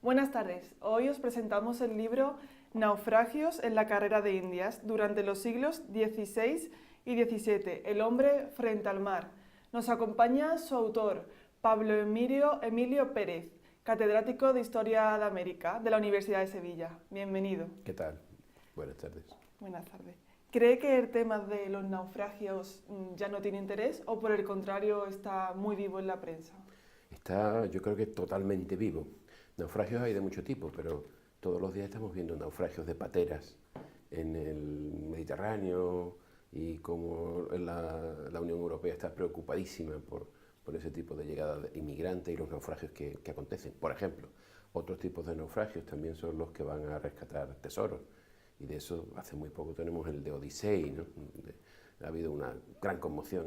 Buenas tardes. Hoy os presentamos el libro Naufragios en la carrera de Indias durante los siglos XVI y XVII, El hombre frente al mar. Nos acompaña su autor, Pablo Emilio Pérez, catedrático de Historia de América de la Universidad de Sevilla. Bienvenido. ¿Qué tal? Buenas tardes. Buenas tardes. ¿Cree que el tema de los naufragios ya no tiene interés o por el contrario está muy vivo en la prensa? Está, yo creo que totalmente vivo. Naufragios hay de mucho tipo, pero todos los días estamos viendo naufragios de pateras en el Mediterráneo y como la Unión Europea está preocupadísima por ese tipo de llegada de inmigrantes y los naufragios que acontecen. Por ejemplo, otros tipos de naufragios también son los que van a rescatar tesoros. Y de eso hace muy poco tenemos el de Odisei, ¿no? Ha habido una gran conmoción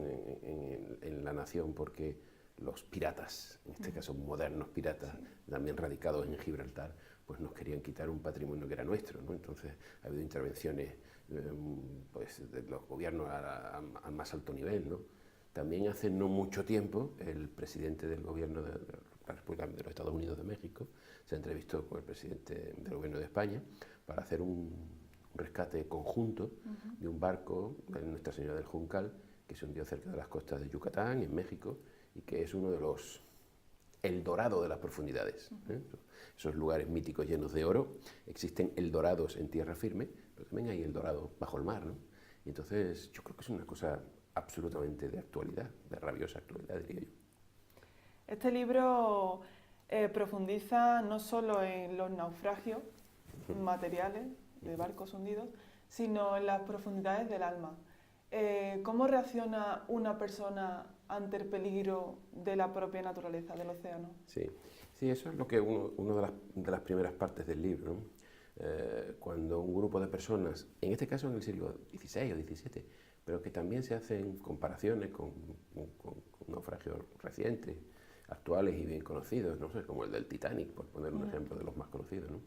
en la nación porque los piratas, en este caso modernos piratas, también radicados en Gibraltar, pues nos querían quitar un patrimonio que era nuestro, ¿no? Entonces ha habido intervenciones pues, de los gobiernos al más alto nivel, ¿no? También hace no mucho tiempo el presidente del gobierno de la República de los Estados Unidos de México se entrevistó con el presidente del gobierno de España para hacer un rescate conjunto de un barco de Nuestra Señora del Juncal que se hundió cerca de las costas de Yucatán, en México, y que es uno de los Eldorado de las profundidades. Esos lugares míticos llenos de oro. Existen Eldorados en tierra firme, pero también hay Eldorado bajo el mar, ¿no? Y entonces yo creo que es una cosa absolutamente de actualidad, de rabiosa actualidad, diría yo. Este libro profundiza no solo en los naufragios materiales de barcos hundidos, sino en las profundidades del alma. ¿Cómo reacciona una persona ante el peligro de la propia naturaleza del océano? Sí, sí, eso es lo que una de las primeras partes del libro, ¿no? Cuando un grupo de personas, en este caso en el siglo XVI o XVII, pero que también se hacen comparaciones con naufragios recientes, actuales y bien conocidos, no sé, como el del Titanic, por poner un ejemplo de los más conocidos, ¿no?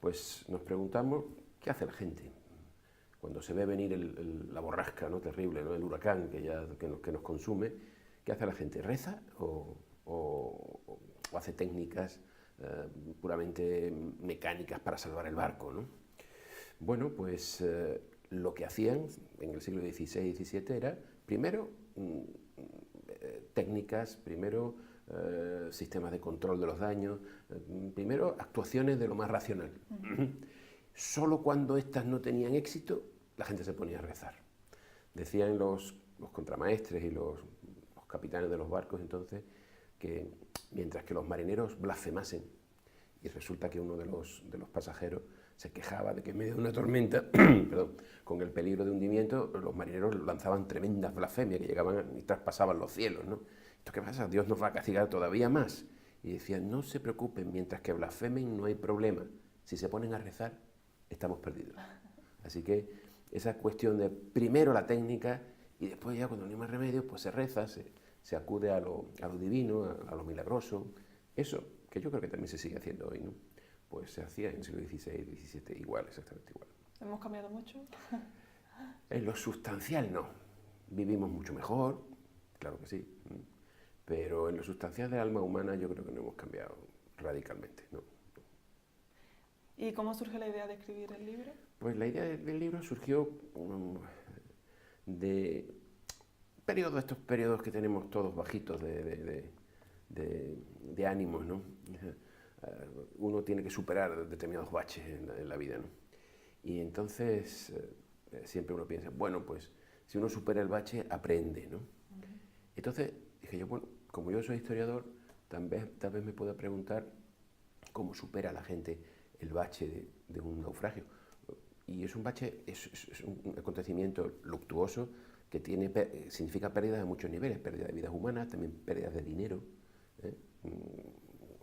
Pues nos preguntamos, ¿qué hace la gente? Cuando se ve venir la borrasca, ¿no? Terrible, ¿no? El huracán que nos consume, ¿qué hace la gente? ¿Reza o hace técnicas puramente mecánicas para salvar el barco, ¿no? Bueno, pues lo que hacían en el siglo XVI y XVII era, primero, técnicas, primero, sistemas de control de los daños, primero, actuaciones de lo más racional. Solo cuando estas no tenían éxito, la gente se ponía a rezar. Decían los contramaestres y los capitanes de los barcos entonces que mientras que los marineros blasfemasen, y resulta que uno de los pasajeros se quejaba de que en medio de una tormenta, perdón, con el peligro de hundimiento, los marineros lanzaban tremendas blasfemias que llegaban y traspasaban los cielos, ¿no? ¿Esto qué pasa? Dios nos va a castigar todavía más. Y decían, no se preocupen, mientras que blasfemen no hay problema. Si se ponen a rezar, estamos perdidos. Así que esa cuestión de primero la técnica y después ya cuando no hay más remedio, pues se reza, se acude a lo divino, a lo milagroso. Eso, que yo creo que también se sigue haciendo hoy, ¿no? Pues se hacía en el siglo XVI y XVII igual, exactamente igual. ¿Hemos cambiado mucho? En lo sustancial no. Vivimos mucho mejor, claro que sí, pero en lo sustancial del alma humana yo creo que no hemos cambiado radicalmente, ¿no? ¿Y cómo surge la idea de escribir el libro? Pues la idea del libro surgió de estos periodos que tenemos todos bajitos de ánimos, ¿no? Uno tiene que superar determinados baches en la vida, ¿no? Y entonces siempre uno piensa, bueno, pues si uno supera el bache, aprende, ¿no? Entonces dije yo, bueno, como yo soy historiador, tal vez me puedo preguntar cómo supera la gente el bache de un naufragio. Y es un bache, es un acontecimiento luctuoso que significa pérdida de muchos niveles, pérdida de vidas humanas, también pérdida de dinero.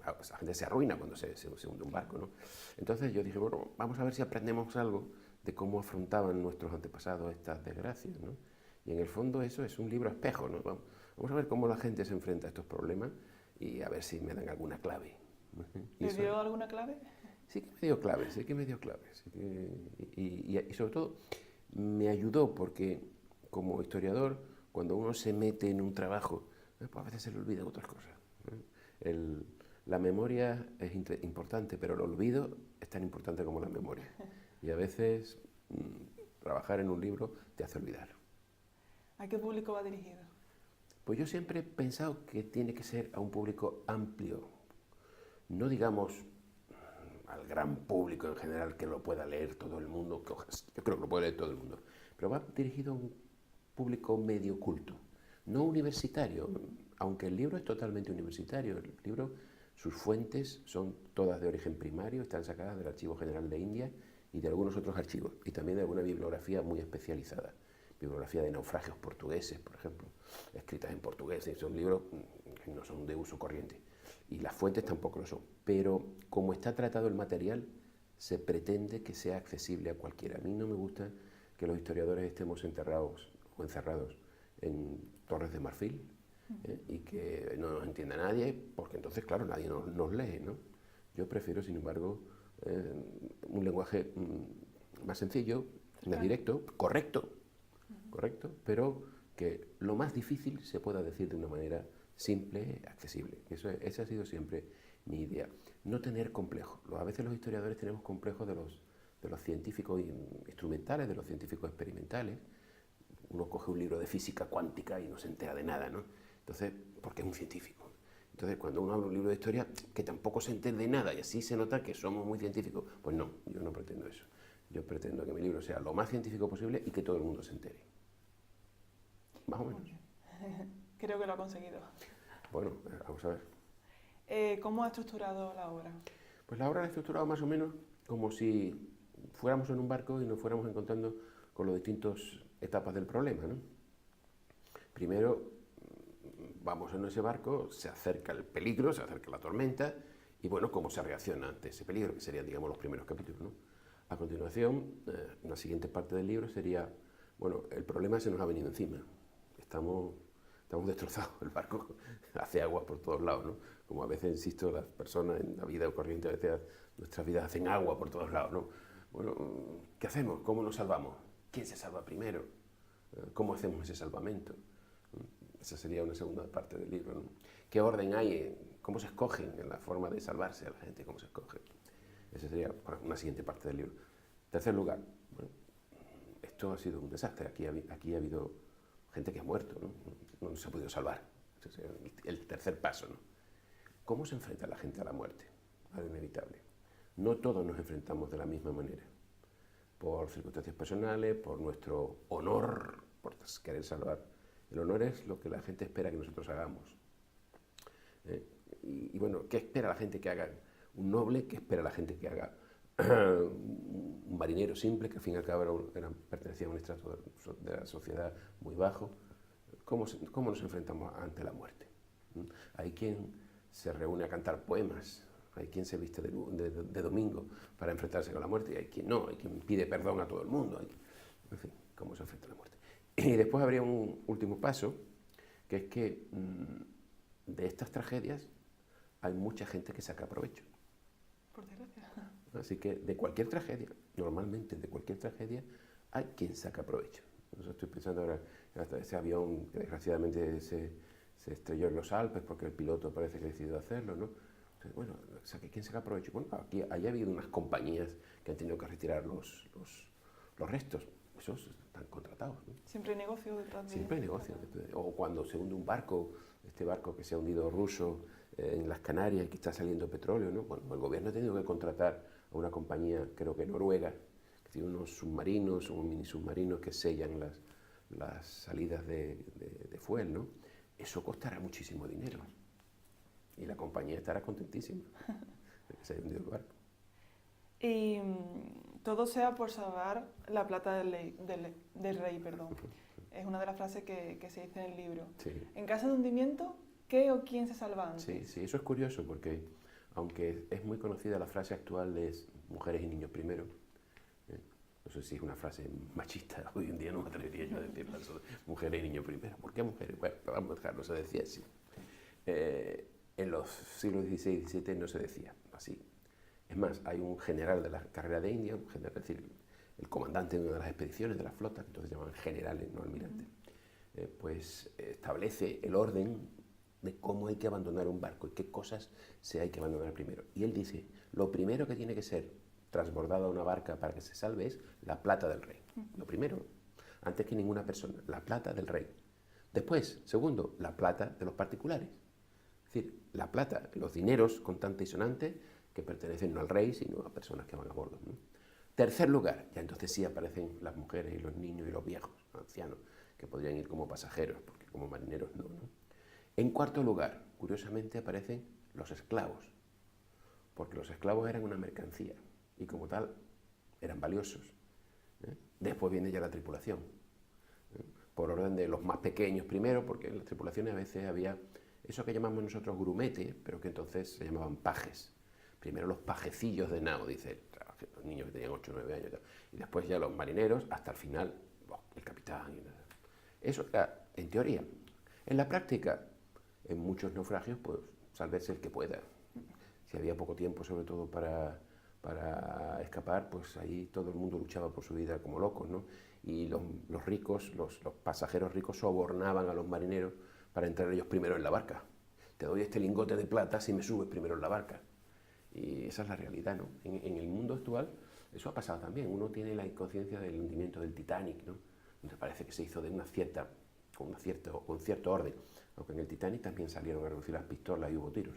La gente se arruina cuando se hunde un barco, ¿no? Entonces yo dije, bueno, vamos a ver si aprendemos algo de cómo afrontaban nuestros antepasados estas desgracias, ¿no? Y en el fondo eso es un libro espejo, ¿no? Vamos a ver cómo la gente se enfrenta a estos problemas y a ver si me dan alguna clave. ¿Le dio alguna clave? Sí que me dio claves, sí que me dio claves. Y sobre todo me ayudó porque como historiador, cuando uno se mete en un trabajo, pues a veces se le olvidan otras cosas, ¿no? La memoria es importante, pero el olvido es tan importante como la memoria. Y a veces trabajar en un libro te hace olvidar. ¿A qué público va dirigido? Pues yo siempre he pensado que tiene que ser a un público amplio, no digamos al gran público en general que lo pueda leer todo el mundo, yo creo que lo puede leer todo el mundo, pero va dirigido a un público medio culto, no universitario, aunque el libro es totalmente universitario. El libro, sus fuentes son todas de origen primario, están sacadas del Archivo General de India y de algunos otros archivos, y también de alguna bibliografía muy especializada. Bibliografía de naufragios portugueses, por ejemplo, escritas en portugués, son libros que no son de uso corriente, y las fuentes tampoco lo son, pero como está tratado el material, se pretende que sea accesible a cualquiera. A mí no me gusta que los historiadores estemos enterrados o encerrados en torres de marfil, y que no nos entienda nadie, porque entonces, claro, nadie nos lee, ¿no? Yo prefiero, sin embargo, un lenguaje más sencillo, más directo, correcto, pero que lo más difícil se pueda decir de una manera simple, accesible. Esa ha sido siempre mi idea. No tener complejos. A veces los historiadores tenemos complejos de los científicos instrumentales, de los científicos experimentales. Uno coge un libro de física cuántica y no se entera de nada, ¿no? Entonces, porque es un científico. Entonces, cuando uno abre un libro de historia, que tampoco se entere de nada y así se nota que somos muy científicos, pues no, yo no pretendo eso. Yo pretendo que mi libro sea lo más científico posible y que todo el mundo se entere. Más o menos. Creo que lo ha conseguido. Bueno, vamos a ver. ¿Cómo ha estructurado la obra? Pues la obra la he estructurado más o menos como si fuéramos en un barco y nos fuéramos encontrando con las distintas etapas del problema, ¿no? Primero, vamos en ese barco, se acerca el peligro, se acerca la tormenta, y bueno, cómo se reacciona ante ese peligro, que serían, digamos, los primeros capítulos, ¿no? A continuación, una siguiente parte del libro sería, bueno, el problema se nos ha venido encima. Estamos destrozados, el barco hace agua por todos lados, ¿no? Como a veces, insisto, las personas en la vida corriente, a veces nuestras vidas hacen agua por todos lados, ¿no? Bueno, ¿qué hacemos? ¿Cómo nos salvamos? ¿Quién se salva primero? ¿Cómo hacemos ese salvamento? Esa sería una segunda parte del libro, ¿no? ¿Qué orden hay? ¿Cómo se escogen en la forma de salvarse a la gente? ¿Cómo se escoge? Esa sería una siguiente parte del libro. Tercer lugar, bueno, esto ha sido un desastre. Aquí ha habido gente que ha muerto, ¿no? No se ha podido salvar. Ese es el tercer paso, ¿no? ¿Cómo se enfrenta la gente a la muerte? A lo inevitable. No todos nos enfrentamos de la misma manera. Por circunstancias personales, por nuestro honor, por querer salvar. El honor es lo que la gente espera que nosotros hagamos. Y bueno, ¿qué espera la gente que haga un noble? ¿Qué espera la gente que haga un marinero simple, que al fin y al cabo pertenecía a un estrato de la sociedad muy bajo? ¿Cómo nos enfrentamos ante la muerte? Hay quien se reúne a cantar poemas, hay quien se viste de domingo para enfrentarse con la muerte, y hay quien no, hay quien pide perdón a todo el mundo. En fin, ¿cómo se enfrenta a la muerte? Y después habría un último paso, que es que de estas tragedias hay mucha gente que saca provecho. Por desgracia. Así que de cualquier tragedia, normalmente de cualquier tragedia, hay quien saca provecho. Entonces estoy pensando ahora en ese avión que desgraciadamente se estrelló en los Alpes porque el piloto parece que decidió hacerlo, ¿no? Entonces, bueno, ¿quién saca provecho? Bueno, ahí ha habido unas compañías que han tenido que retirar los restos. Esos están contratados, ¿no? Siempre hay negocio detrás de... Siempre hay negocio. O cuando se hunde un barco, este barco que se ha hundido ruso en las Canarias y que está saliendo petróleo, ¿no? Bueno, el gobierno ha tenido que contratar a una compañía, creo que noruega, que tiene unos submarinos, unos mini submarinos que sellan las salidas de fuel, ¿no? Eso costará muchísimo dinero. Y la compañía estará contentísima de que se haya hundido el barco. Y todo sea por salvar la plata del rey, perdón. Es una de las frases que se dice en el libro. Sí. En caso de hundimiento, ¿qué o quién se salva antes? Sí, eso es curioso porque, aunque es muy conocida la frase actual de mujeres y niños primero, no sé si es una frase machista, hoy en día no me atrevería yo a decirla, mujeres y niños primero. ¿Por qué mujeres? Bueno, vamos a dejarlo, se decía así. En los siglos XVI y XVII no se decía así. Es más, hay un general de la carrera de India, un general, es decir, el comandante de una de las expediciones de la flota, que entonces llamaban generales, no almirantes, pues establece el orden de cómo hay que abandonar un barco y qué cosas se hay que abandonar primero. Y él dice, lo primero que tiene que ser transbordada una barca para que se salve es la plata del rey. Lo primero, antes que ninguna persona, la plata del rey. Después, segundo, la plata de los particulares. Es decir, la plata, los dineros contantes y sonantes que pertenecen no al rey, sino a personas que van a bordo, ¿no? Tercer lugar, ya entonces sí aparecen las mujeres y los niños y los viejos, los ancianos, que podrían ir como pasajeros, porque como marineros no, ¿no? En cuarto lugar, curiosamente, aparecen los esclavos, porque los esclavos eran una mercancía y como tal eran valiosos. Después viene ya la tripulación, por orden de los más pequeños primero, porque en las tripulaciones a veces había eso que llamamos nosotros grumete, pero que entonces se llamaban pajes. Primero los pajecillos de nao, dice, los niños que tenían 8 o 9 años, y después ya los marineros, hasta el final, el capitán. Eso era en teoría. En la práctica, en muchos naufragios, pues sálvese el que pueda. Si había poco tiempo, sobre todo para escapar, pues ahí todo el mundo luchaba por su vida como locos, ¿no? Y los ricos, los pasajeros ricos sobornaban a los marineros para entrar ellos primero en la barca. Te doy este lingote de plata si me subes primero en la barca. Y esa es la realidad, ¿no? En el mundo actual eso ha pasado también. Uno tiene la inconsciencia del hundimiento del Titanic, ¿no? Me parece que se hizo de con cierto orden, aunque en el Titanic también salieron a reducir las pistolas y hubo tiros.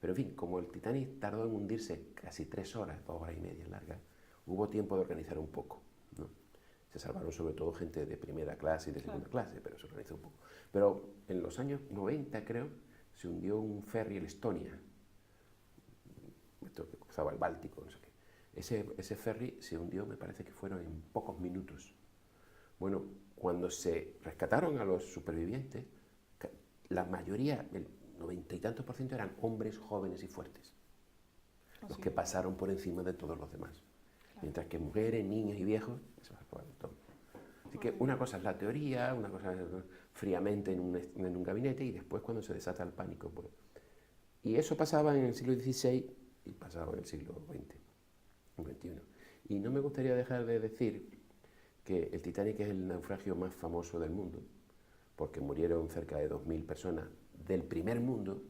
Pero en fin, como el Titanic tardó en hundirse casi 3 horas, 2 horas y media largas, hubo tiempo de organizar un poco, ¿no? Se salvaron sobre todo gente de primera clase y de segunda clase, pero se organizó un poco. Pero en los años 90, creo, se hundió un ferry, el Estonia, esto que cruzaba el Báltico, no sé qué. Ese ferry se hundió, me parece que fueron en pocos minutos. Bueno, cuando se rescataron a los supervivientes, la mayoría, el 90 y tantos % eran hombres jóvenes y fuertes, los que pasaron por encima de todos los demás. Claro. Mientras que mujeres, niños y viejos, eso se acabaron todo. Así que una cosa es la teoría, una cosa es fríamente en un gabinete, y después cuando se desata el pánico. Pues. Y eso pasaba en el siglo XVI y pasaba en el siglo XX, XXI. Y no me gustaría dejar de decir que el Titanic es el naufragio más famoso del mundo, porque murieron cerca de 2.000 personas del primer mundo,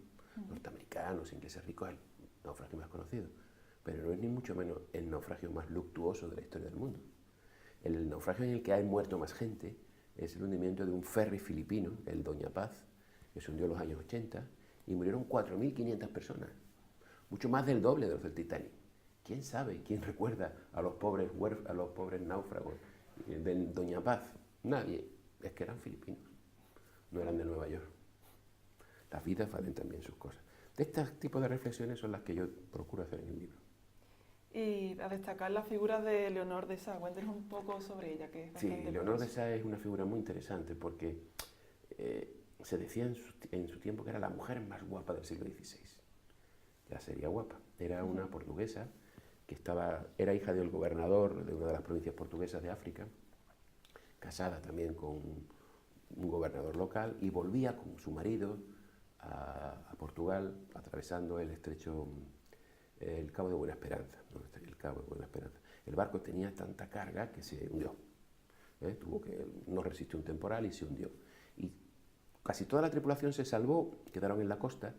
norteamericanos, ingleses ricos, el naufragio más conocido, pero no es ni mucho menos el naufragio más luctuoso de la historia del mundo. El naufragio en el que hay muerto más gente es el hundimiento de un ferry filipino, el Doña Paz, que se hundió en los años 80, y murieron 4.500 personas, mucho más del doble de los del Titanic. ¿Quién sabe? ¿Quién recuerda a los pobres náufragos del Doña Paz? Nadie. Es que eran filipinos, no eran de Nueva York. Las vidas valen también sus cosas. De este tipo de reflexiones son las que yo procuro hacer en el libro. Y a destacar la figura de Leonor de Sá. Cuéntenos un poco sobre ella, que es bastante Sí, Leonor de Sá es una figura muy interesante porque se decía en su tiempo que era la mujer más guapa del siglo XVI. Ya sería guapa. Era una portuguesa que era hija del gobernador de una de las provincias portuguesas de África, casada también con un gobernador local, y volvía con su marido a Portugal, atravesando el estrecho, el Cabo de Buena Esperanza, ¿no? El Cabo de Buena Esperanza. El barco tenía tanta carga que se hundió. No resistió un temporal y se hundió. Y casi toda la tripulación se salvó, quedaron en la costa,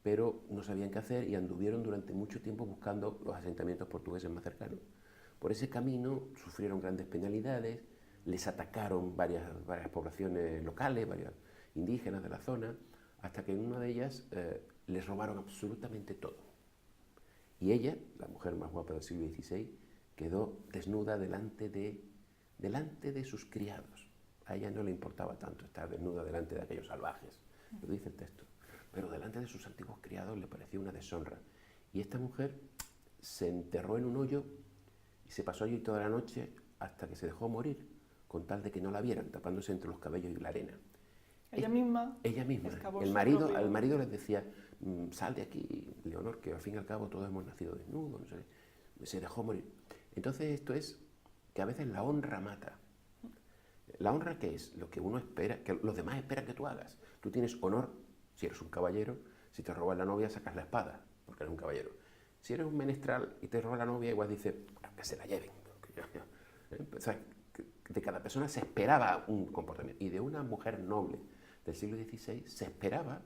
pero no sabían qué hacer y anduvieron durante mucho tiempo buscando los asentamientos portugueses más cercanos. Por ese camino sufrieron grandes penalidades, les atacaron varias poblaciones locales, varias indígenas de la zona, hasta que en una de ellas les robaron absolutamente todo. Y ella, la mujer más guapa del siglo XVI, quedó desnuda delante de sus criados. A ella no le importaba tanto estar desnuda delante de aquellos salvajes, lo dice el texto. Pero delante de sus antiguos criados le pareció una deshonra. Y esta mujer se enterró en un hoyo y se pasó allí toda la noche hasta que se dejó morir, con tal de que no la vieran, tapándose entre los cabellos y la arena. Ella misma. El marido les decía, sal de aquí, Leonor, que al fin y al cabo todos hemos nacido desnudos, no sé. Se dejó morir. Entonces esto es que a veces la honra mata. ¿La honra qué es? Lo que uno espera, que los demás esperan que tú hagas. Tú tienes honor si eres un caballero. Si te robas la novia, sacas la espada, porque eres un caballero. Si eres un menestral y te robas la novia, igual dices, que se la lleven. O sea, de cada persona se esperaba un comportamiento. Y de una mujer noble del siglo XVI se esperaba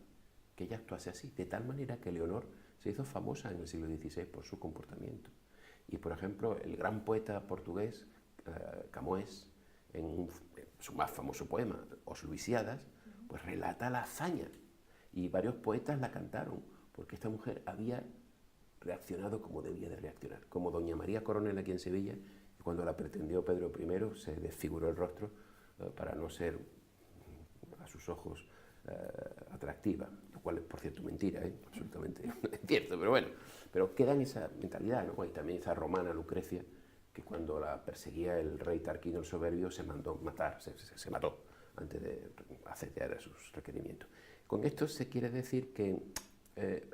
que ella actuase así, de tal manera que Leonor se hizo famosa en el siglo XVI por su comportamiento. Y, por ejemplo, el gran poeta portugués, Camões, en su más famoso poema, Os Luisiadas, pues relata la hazaña. Y varios poetas la cantaron, porque esta mujer había reaccionado como debía de reaccionar. Como doña María Coronel aquí en Sevilla, y cuando la pretendió Pedro I, se desfiguró el rostro para no ser, a sus ojos, atractiva, lo cual es, por cierto, mentira, absolutamente cierto, pero bueno, pero queda en esa mentalidad, ¿no? Y también esa romana Lucrecia, que cuando la perseguía el rey Tarquino el Soberbio se mandó matar, se mató antes de acceder a sus requerimientos. Con esto se quiere decir que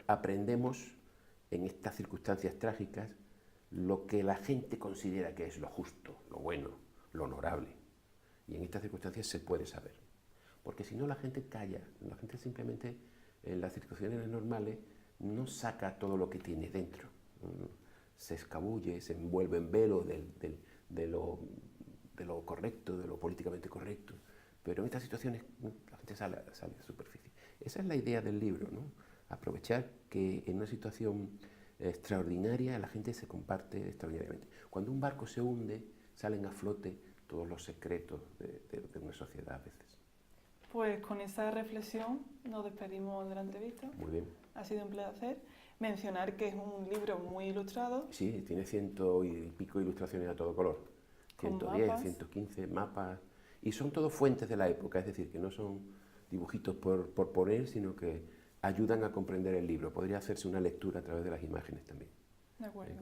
aprendemos en estas circunstancias trágicas lo que la gente considera que es lo justo, lo bueno, lo honorable. Y en estas circunstancias se puede saber. Porque si no, la gente calla, la gente simplemente en las situaciones normales no saca todo lo que tiene dentro. Se escabulle, se envuelve en velo de lo correcto, de lo políticamente correcto. Pero en estas situaciones la gente sale a la superficie. Esa es la idea del libro, ¿no? Aprovechar que en una situación extraordinaria la gente se comparte extraordinariamente. Cuando un barco se hunde, salen a flote todos los secretos de una sociedad a veces. Pues con esa reflexión nos despedimos de la entrevista. Muy bien. Ha sido un placer. Mencionar que es un libro muy ilustrado. Sí, tiene 100 y pico ilustraciones a todo color. 110, mapas. 115 mapas. Y son todos fuentes de la época, es decir, que no son dibujitos por poner, sino que ayudan a comprender el libro. Podría hacerse una lectura a través de las imágenes también. De acuerdo,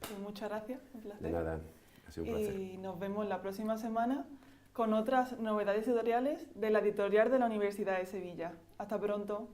pues muchas gracias, un placer. De nada, ha sido un placer. Y nos vemos la próxima semana con otras novedades editoriales de la editorial de la Universidad de Sevilla. Hasta pronto.